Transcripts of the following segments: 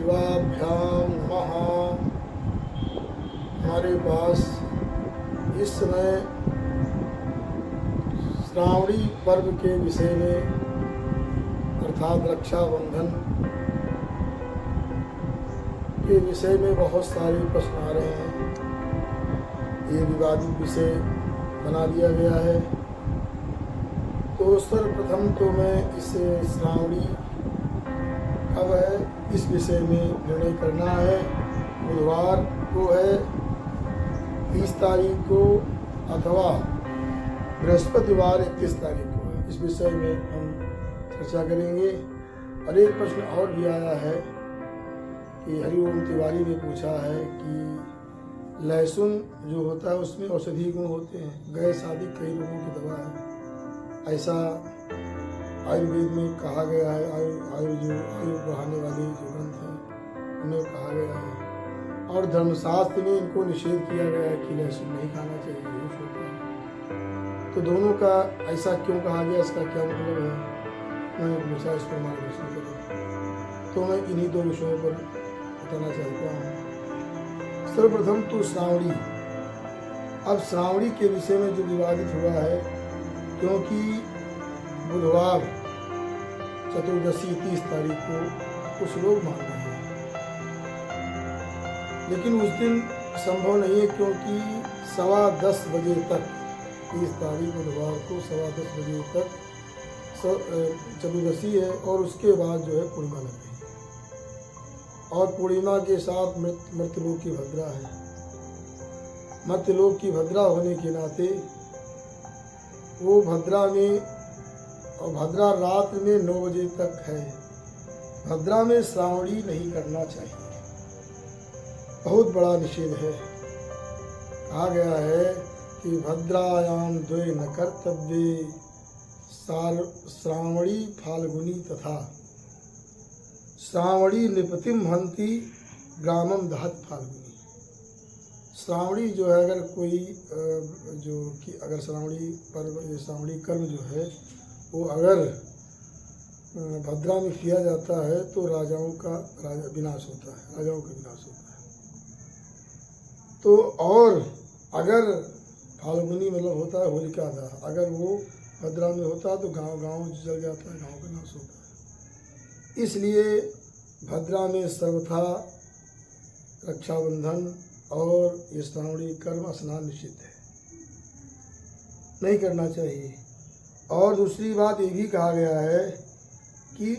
शिवाभ्याम नमः। हमारे पास इस समय श्रावणी पर्व के विषय में अर्थात रक्षाबंधन के विषय में बहुत सारे प्रश्न आ रहे हैं। ये विवादित विषय बना दिया गया है। तो सर्वप्रथम तो मैं इस श्रावणी कब है इस विषय में निर्णय करना है। बुधवार को है 30 तारीख को अथवा बृहस्पतिवार 31 तारीख को है। इस विषय में हम चर्चा करेंगे। और एक प्रश्न और भी आया है कि हरिओम तिवारी ने पूछा है कि लहसुन जो होता है उसमें औषधीय गुण होते हैं, गैस आदि कई रोगों की दवा है, ऐसा आयुर्वेद में कहा गया है। आयु बढ़ाने वाले जो ग्रंथ हैं उनमें कहा गया है। और धर्मशास्त्र में इनको निषेध किया गया है कि लहसुन नहीं खाना चाहिए, दोष होता है। तो दोनों का ऐसा क्यों कहा गया, इसका क्या मतलब है, मैंने पूछा, इस पर मार्गदर्शन करें। तो मैं इन्हीं दो विषयों पर बताना चाहता हूँ। सर्वप्रथम तो श्रावणी। अब श्रावणी के विषय में जो विवादित हुआ है, क्योंकि बुधवार चतुर्दशी 30 तारीख को कुछ लोग मान रहे हैं, लेकिन उस दिन संभव नहीं है, क्योंकि 10:15 बजे तक 30 तारीख बुधवार को 10:15 बजे तक चतुर्दशी है और उसके बाद जो है पूर्णिमा लग रही है। और पूर्णिमा के साथ मृत्यलोक की भद्रा है। मृत्यलोक की भद्रा होने के नाते वो भद्रा में, और भद्रा रात में 9 बजे तक है। भद्रा में श्रावणी नहीं करना चाहिए, बहुत बड़ा निषेध है। कहा गया है कि भद्रायाम द्वे न कर्तव्ये श्रावणी फाल्गुनी तथा श्रावणी नृपतिम हंति ग्रामम दहत फाल्गुनी। श्रावणी जो है, अगर कोई जो कि अगर श्रावणी पर्व, श्रावणी कर्म जो है वो अगर भद्रा में किया जाता है तो राजाओं का विनाश होता है, राजाओं का विनाश होता है। तो और अगर फाल्गुनी मतलब होता है होलिका दहन, अगर वो भद्रा में होता है तो गांव जल जाता है, गांव का नाश होता है। इसलिए भद्रा में सर्वथा रक्षाबंधन और ये श्रावणी कर्म स्नान निषिद्ध है, नहीं करना चाहिए। और दूसरी बात ये भी कहा गया है कि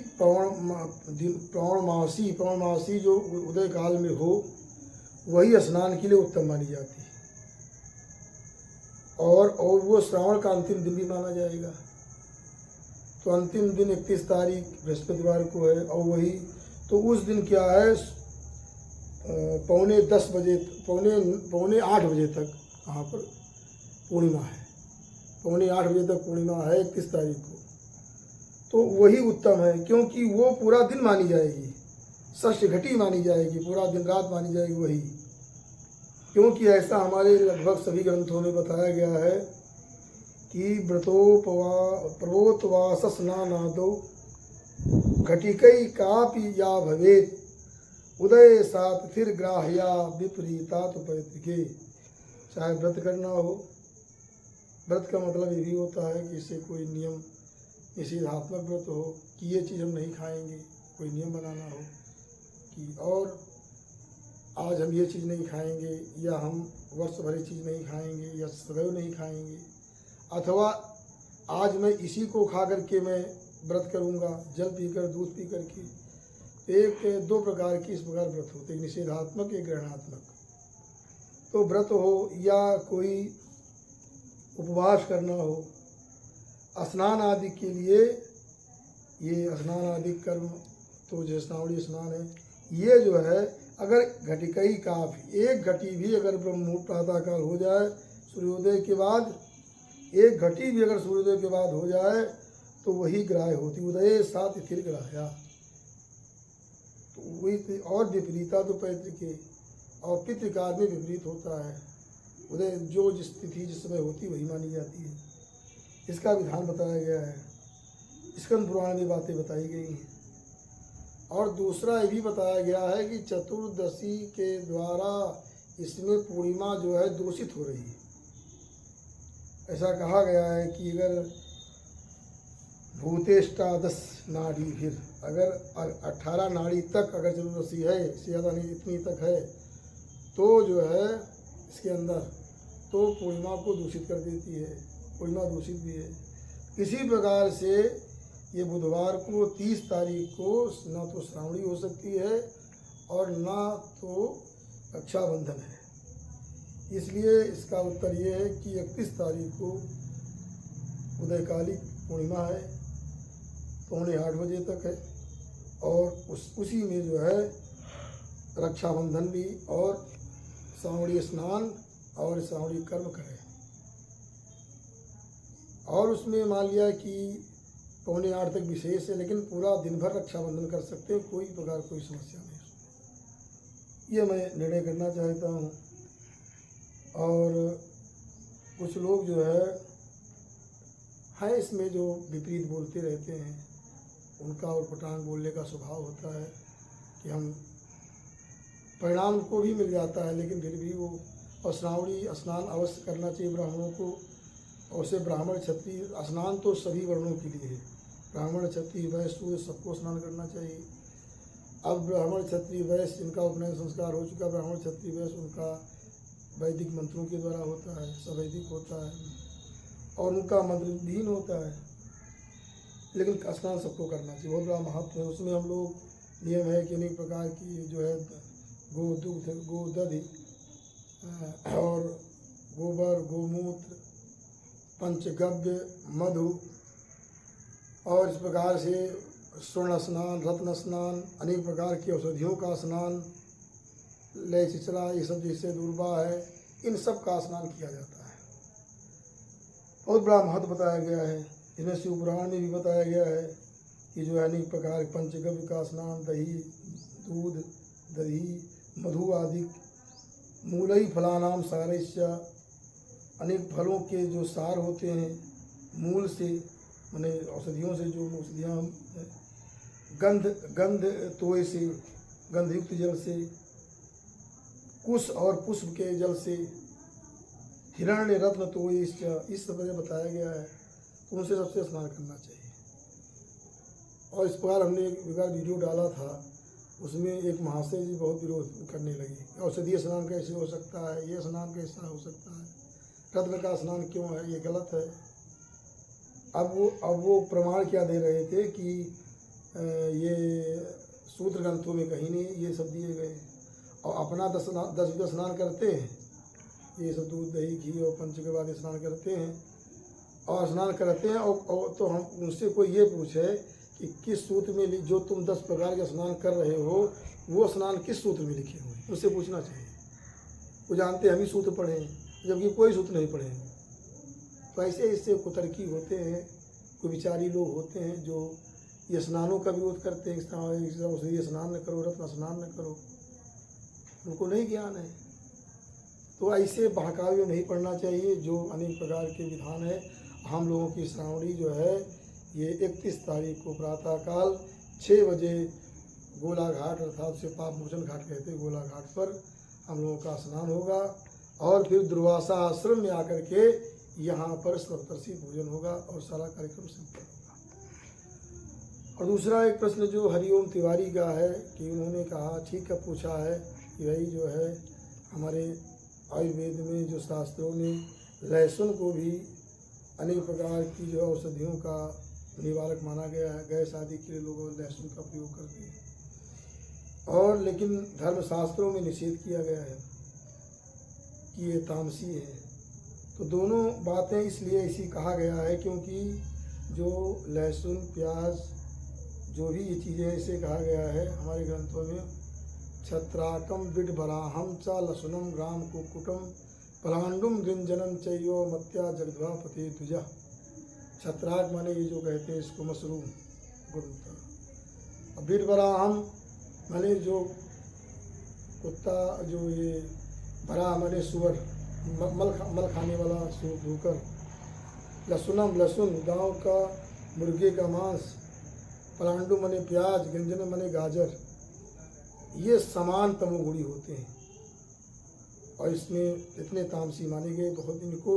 पौर्णमासी जो उदय काल में हो वही स्नान के लिए उत्तम मानी जाती है। और वो श्रावण का अंतिम दिन भी माना जाएगा। तो अंतिम दिन 31 तारीख बृहस्पतिवार को है, और वही तो उस दिन क्या है, 9:45 बजे, पौने 8 बजे तक वहाँ पर पूर्णिमा है। 9:45 बजे तक पूर्णिमा है 31 तारीख को। तो वही उत्तम है, क्योंकि वो पूरा दिन मानी जाएगी, षष्ठ घटी मानी जाएगी, पूरा दिन रात मानी जाएगी वही। क्योंकि ऐसा हमारे लगभग सभी ग्रंथों में बताया गया है कि प्रवोतवास स्नानादो घटिकई कापि या भवेत उदय सात फिर ग्राह्या विपरीता तो पैतृके। चाहे व्रत करना हो, व्रत का मतलब ये भी होता है कि इससे कोई नियम निषेधात्मक व्रत हो कि ये चीज़ हम नहीं खाएंगे, कोई नियम बनाना हो कि और आज हम ये चीज़ नहीं खाएंगे, या हम वर्ष भर ये चीज़ नहीं खाएंगे, या सदैव नहीं खाएंगे, अथवा आज मैं इसी को खा करके मैं व्रत करूँगा, जल पीकर दूध पी करके। एक दो प्रकार की इस प्रकार व्रत होते हैं, निषेधात्मक एक ग्रहणात्मक। तो व्रत हो या कोई उपवास करना हो, स्नान आदि के लिए, ये स्नान आदि कर्म तो जो श्रावणी स्नान है, ये जो है अगर घटिकई काफी, एक घटी भी अगर ब्रह्म मुहूर्त प्रातःकाल हो जाए सूर्योदय के बाद, एक घटी भी अगर सूर्योदय के बाद हो जाए तो वही ग्राह्य होती। उदय सात फिर ग्राह्या, तो वही। और विपरीता तो पैतृके, और पितृकाल में विपरीत होता है। उदय जो जिस तिथि जिस समय होती वही मानी जाती है। इसका विधान बताया गया है, स्कंद पुराण में बातें बताई गई हैं। और दूसरा ये भी बताया गया है कि चतुर्दशी के द्वारा इसमें पूर्णिमा जो है दूषित हो रही है। ऐसा कहा गया है कि अगर भूतेष्टादश नाड़ी, फिर अगर 18 नाड़ी तक अगर चतुर्दशी है, इससे ज़्यादा नहीं, इतनी तक है, तो जो है इसके अंदर तो पूर्णिमा को दूषित कर देती है, पूर्णिमा दूषित भी है। इसी प्रकार से ये बुधवार को 30 तारीख को ना तो श्रावणी हो सकती है और ना तो रक्षाबंधन है। इसलिए इसका उत्तर ये है कि 31 तारीख को उदयकालिक पूर्णिमा है, 8:15 बजे तक है, और उसी में जो है रक्षाबंधन भी और श्रावणी स्नान और श्रावणी कर्म करें। और उसमें मान लिया कि 7:45 तक विशेष है, लेकिन पूरा दिन भर रक्षाबंधन कर सकते हैं, कोई प्रकार कोई समस्या नहीं उसमें। ये मैं निर्णय करना चाहता हूँ। और कुछ लोग जो है इसमें जो विपरीत बोलते रहते हैं, उनका और पटांग बोलने का स्वभाव होता है कि हम परिणाम को भी मिल जाता है, लेकिन फिर भी वो, और श्रावणी स्नान अवश्य करना चाहिए ब्राह्मणों को। और से ब्राह्मण क्षत्रिय स्नान तो सभी वर्णों के लिए है, ब्राह्मण क्षत्रिय वैश्य शूद्र सबको स्नान करना चाहिए। अब ब्राह्मण क्षत्रिय वैश्य जिनका उपनयन संस्कार हो चुका, ब्राह्मण क्षत्रिय वैश्य उनका वैदिक मंत्रों के द्वारा होता है, सवैदिक होता है और उनका मंत्रहीन होता है, लेकिन स्नान सबको करना चाहिए, बहुत बड़ा महत्व है। उसमें हम लोग नियम है कि अनेक प्रकार की जो है गोदुग्ध, गोदधि और गोबर, गोमूत्र, पंचगव्य, मधु और इस प्रकार से स्वर्ण स्नान, रत्न स्नान, अनेक प्रकार की औषधियों का स्नान, लय चिचरा, ये सब जैसे दूर्वा है, इन सब का स्नान किया जाता है। बहुत बड़ा महत्व बताया गया है। इसमें शिव पुराण में भी बताया गया है कि जो है अनेक प्रकार पंचगव्य का स्नान, दही, दूध, दही, मधु आदि, मूलई फलानाम सारस्य, अनेक फलों के जो सार होते हैं मूल से, माने औषधियों से, जो औषधियाँ गंध तोय से, गंधयुक्त जल से, कुश और पुष्प के जल से, हिरण्य रत्न तोय, इस सब बताया गया है, तो उनसे सबसे स्नान करना चाहिए। और इस प्रकार हमने एक वीडियो डाला था, उसमें एक महाशय जी बहुत विरोध करने लगे, औषधीय स्नान कैसे हो सकता है, ये स्नान कैसा हो सकता है, रत्न का स्नान क्यों है, ये गलत है। अब वो प्रमाण क्या दे रहे थे कि ये सूत्र ग्रंथों में कहीं नहीं ये सब दिए गए, और अपना 10 स्नान करते हैं, ये सब दूध, दही, घी और पंचगव्य आदि स्नान करते हैं और स्नान करते हैं। और तो हम उनसे कोई ये पूछे कि किस सूत्र में जो तुम 10 प्रकार के स्नान कर रहे हो, वो स्नान किस सूत्र में लिखे हुए हैं, उससे पूछना चाहिए। वो जानते हम ही सूत्र पढ़े हैं, जबकि कोई सूत्र नहीं पढ़े हैं। तो ऐसे इससे कुतर्की होते हैं, कोई विचारी लोग होते हैं जो ये स्नानों का विरोध करते हैं, ये स्नान न करो, रत्न स्नान न करो, उनको नहीं ज्ञान है। तो ऐसे बहकावे में नहीं पढ़ना चाहिए। जो अनेक प्रकार के विधान है, हम लोगों की श्रावणी जो है ये 31 तारीख को प्रातःकाल 6 बजे गोला घाट, अर्थात से पाप मोचन घाट कहते हैं, गोला घाट पर हम लोगों का स्नान होगा और फिर दुर्वासा आश्रम में आकर के यहाँ पर सप्तर्षि पूजन होगा और सारा कार्यक्रम संपन्न होगा। और दूसरा एक प्रश्न जो हरिओम तिवारी का है कि उन्होंने कहा, ठीक है, पूछा है कि भाई जो है हमारे आयुर्वेद में जो शास्त्रों में लहसुन को भी अनेक प्रकार की जो औषधियों का निवारक माना गया है, गैस आदि के लिए लोग लहसुन का प्रयोग करते हैं, और लेकिन धर्मशास्त्रों में निषेध किया गया है कि ये तामसी है। तो दोनों बातें इसलिए इसी कहा गया है क्योंकि जो लहसुन, प्याज, जो भी ये चीज़ें ऐसे कहा गया है हमारे ग्रंथों में, छत्राकम विडबराहम च लसुनम ग्राम कुकुटम पलांडुम गृंजनम चयो मत्या जगध्वा पते द्विजा। छत्राक माने ये जो कहते हैं इसको मशरूम, और विडबराहम माने जो कुत्ता, जो ये बरा माने सुअर, मल खाने वाला सूकर, लहसुनम लहसुन, गांव का मुर्गे का मांस, पलांडु मने प्याज, गंजन मने गाजर, ये समान तमोगुणी होते हैं और इसमें इतने तामसी माने गए। बहुत इनको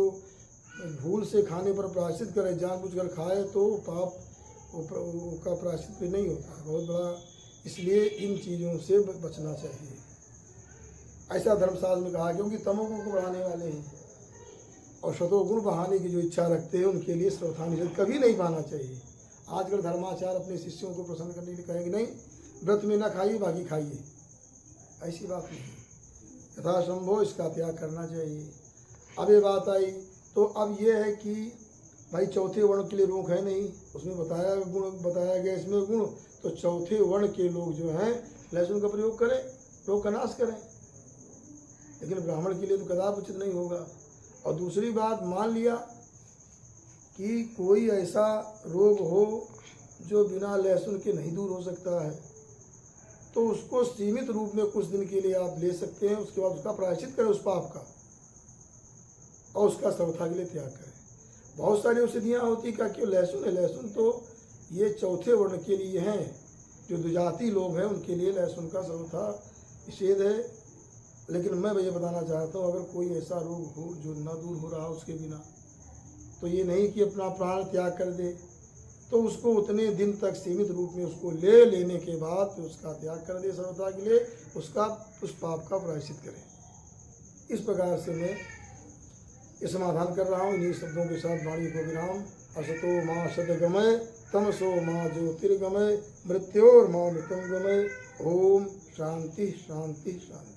भूल से खाने पर प्रायश्चित करे, जानबूझकर खाए तो पाप का प्रायश्चित भी नहीं होता, बहुत बड़ा। इसलिए इन चीज़ों से बचना चाहिए, ऐसा धर्मशास्त्र में कहा, क्योंकि तमोगुण को बढ़ाने वाले हैं और सतोगुण बढ़ाने की जो इच्छा रखते हैं उनके लिए श्रद्धा निषेध कभी नहीं पाना चाहिए। आजकल धर्माचार्य अपने शिष्यों को प्रसन्न करने के लिए कहेंगे नहीं, व्रत में ना खाइए, बाकी खाइए, ऐसी बात नहीं। यथासंभव इसका त्याग करना चाहिए। अब ये बात आई तो अब ये है कि भाई चौथे वर्ण के लिए रोक है नहीं, उसमें बताया गया इसमें गुण, तो चौथे वर्ण के लोग जो हैं लहसुन का प्रयोग करें, रोग का नाश करें, लेकिन ब्राह्मण के लिए तो कदापि उचित नहीं होगा। और दूसरी बात, मान लिया कि कोई ऐसा रोग हो जो बिना लहसुन के नहीं दूर हो सकता है, तो उसको सीमित रूप में कुछ दिन के लिए आप ले सकते हैं, उसके बाद उसका प्रायश्चित करें उस पाप का और उसका सर्वथा के लिए त्याग करें। बहुत सारी औषधियाँ होती का क्यों लहसुन है, लहसुन तो ये चौथे वर्ण के लिए हैं, जो द्विजाति लोग हैं उनके लिए लहसुन का सर्वथा निषेध है। लेकिन मैं ये बताना चाहता हूँ, अगर कोई ऐसा रोग हो जो न दूर हो रहा उसके बिना, तो ये नहीं कि अपना प्राण त्याग कर दे, तो उसको उतने दिन तक सीमित रूप में उसको ले लेने के बाद तो उसका त्याग कर दे सर्वथा के लिए, उसका उस पाप का प्रायश्चित करे। इस प्रकार से मैं ये समाधान कर रहा हूँ। इन्हीं शब्दों के साथ वाणी को विराम। असतो माँ सदगमय, तमसो माँ ज्योतिर्गमय, मृत्योर्मा मृतंगमय। ओम शांति शांति शांति।